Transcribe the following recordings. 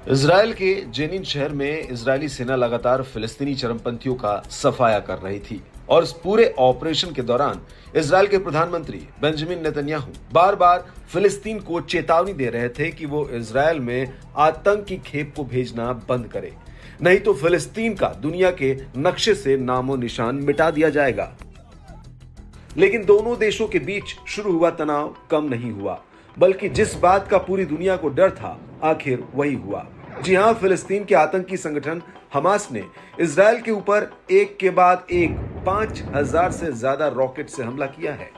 Israel के Zenin शहर में इजरायली सेना लगातार फिलिस्तीनी चरमपंथियों का सफाया कर रही थी और इस पूरे ऑपरेशन के दौरान इजराइल के प्रधानमंत्री बेंजामिन नेतन्याहू बार बार फिलिस्तीन को चेतावनी दे रहे थे कि वो इजराइल में आतंकी खेप को भेजना बंद करे, नहीं तो फिलिस्तीन का दुनिया के नक्शे से नामो निशान मिटा दिया जाएगा। लेकिन दोनों देशों के बीच शुरू हुआ तनाव कम नहीं हुआ, बल्कि जिस बात का पूरी दुनिया को डर था आखिर वही हुआ। जी हां, फिलिस्तीन के आतंकी संगठन हमास ने इजराइल के ऊपर एक के बाद एक 5000 से ज्यादा रॉकेट से हमला किया है।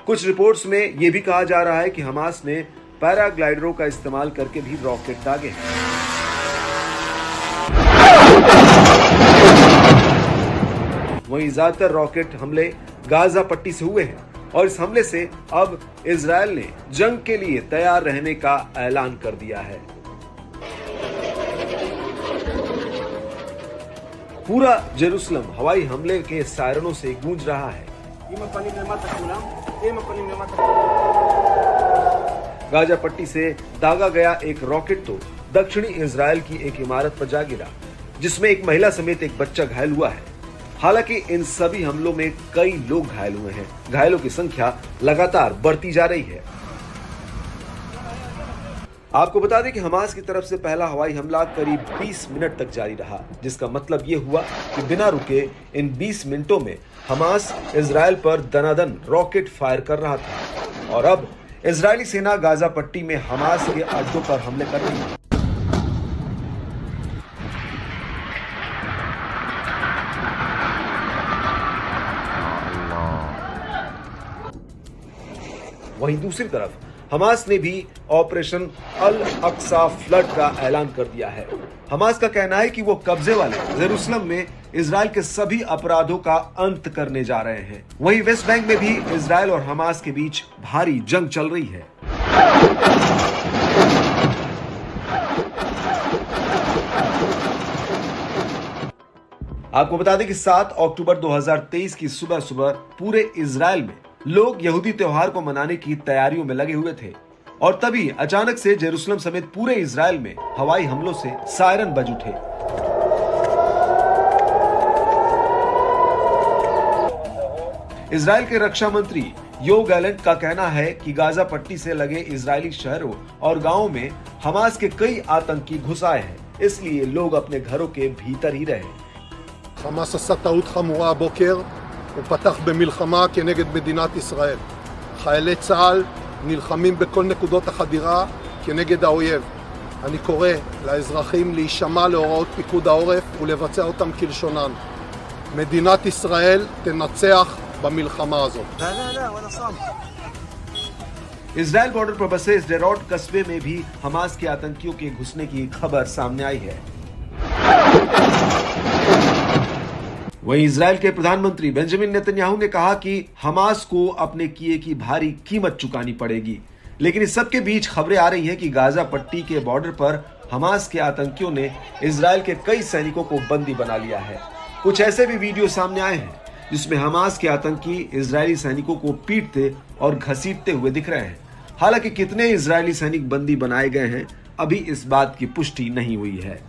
कुछ रिपोर्ट्स में यह भी कहा जा रहा है कि हमास ने पैराग्लाइडरों का इस्तेमाल करके भी रॉकेट दागे हैं। वहीं ज्यादातर रॉकेट हमले गाजा पट्टी से हुए हैं और इस हमले से अब इजराइल ने जंग के लिए तैयार रहने का ऐलान कर दिया है। पूरा जेरूसलम हवाई हमले के सायरनों से गूंज रहा है। गाजा पट्टी से दागा गया एक रॉकेट तो दक्षिणी इजराइल की एक इमारत पर जा गिरा, जिसमें एक महिला समेत एक बच्चा घायल हुआ है। हालांकि इन सभी हमलों में कई लोग घायल हुए हैं। घायलों की संख्या लगातार बढ़ती जा रही है। आपको बता दें कि हमास की तरफ से पहला हवाई हमला करीब 20 मिनट तक जारी रहा, जिसका मतलब ये हुआ कि बिना रुके इन 20 मिनटों में हमास इजराइल पर दनादन रॉकेट फायर कर रहा था और अब इजरायली सेना गाजा पट्टी में हमास के अड्डों पर हमले कर रही है। वहीं दूसरी तरफ हमास ने भी ऑपरेशन अल अक्सा फ्लड का ऐलान कर दिया है। हमास का कहना है कि वो कब्जे वाले जेरूसलम में इजराइल के सभी अपराधों का अंत करने जा रहे हैं। वहीं वेस्ट बैंक में भी इजराइल और हमास के बीच भारी जंग चल रही है। आपको बता दें कि 7 अक्टूबर 2023 की सुबह सुबह पूरे इजराइल में लोग यहूदी त्योहार को मनाने की तैयारियों में लगे हुए थे और तभी अचानक से जेरूसलम समेत पूरे इजराइल में हवाई हमलों से सायरन बज उठे। इजराइल के रक्षा मंत्री योव गैलेंट का कहना है कि गाजा पट्टी से लगे इजरायली शहरों और गांवों में हमास के कई आतंकी घुस आए हैं, इसलिए लोग अपने घरों के भीतर ही रहे। חמאס עשה טעות חמורה הבוקר, הוא פתח במלחמה כנגד מדינת ישראל. חיילי צה"ל נלחמים בכל נקודות החדירה כנגד האויב. אני קורא לאזרחים להישמע להוראות פיקוד העורף ולבצע אותם כלשונן. מדינת ישראל תנצח במלחמה הזאת. इजराइल बॉर्डर पर बसे स्डेरोट कस्बे में भी हमास के आतंकियों के घुसने की खबर सामने आई है। वहीं इजराइल के प्रधानमंत्री बेंजामिन नेतन्याहू ने कहा कि हमास को अपने किए की भारी कीमत चुकानी पड़ेगी। लेकिन इस सब के बीच खबरें आ रही हैं कि गाजा पट्टी के बॉर्डर पर हमास के आतंकियों ने इजराइल के कई सैनिकों को बंदी बना लिया है। कुछ ऐसे भी वीडियो सामने आए हैं जिसमें हमास के आतंकी इजरायली सैनिकों को पीटते और घसीटते हुए दिख रहे हैं। हालांकि कितने इजरायली सैनिक बंदी बनाए गए हैं, अभी इस बात की पुष्टि नहीं हुई है।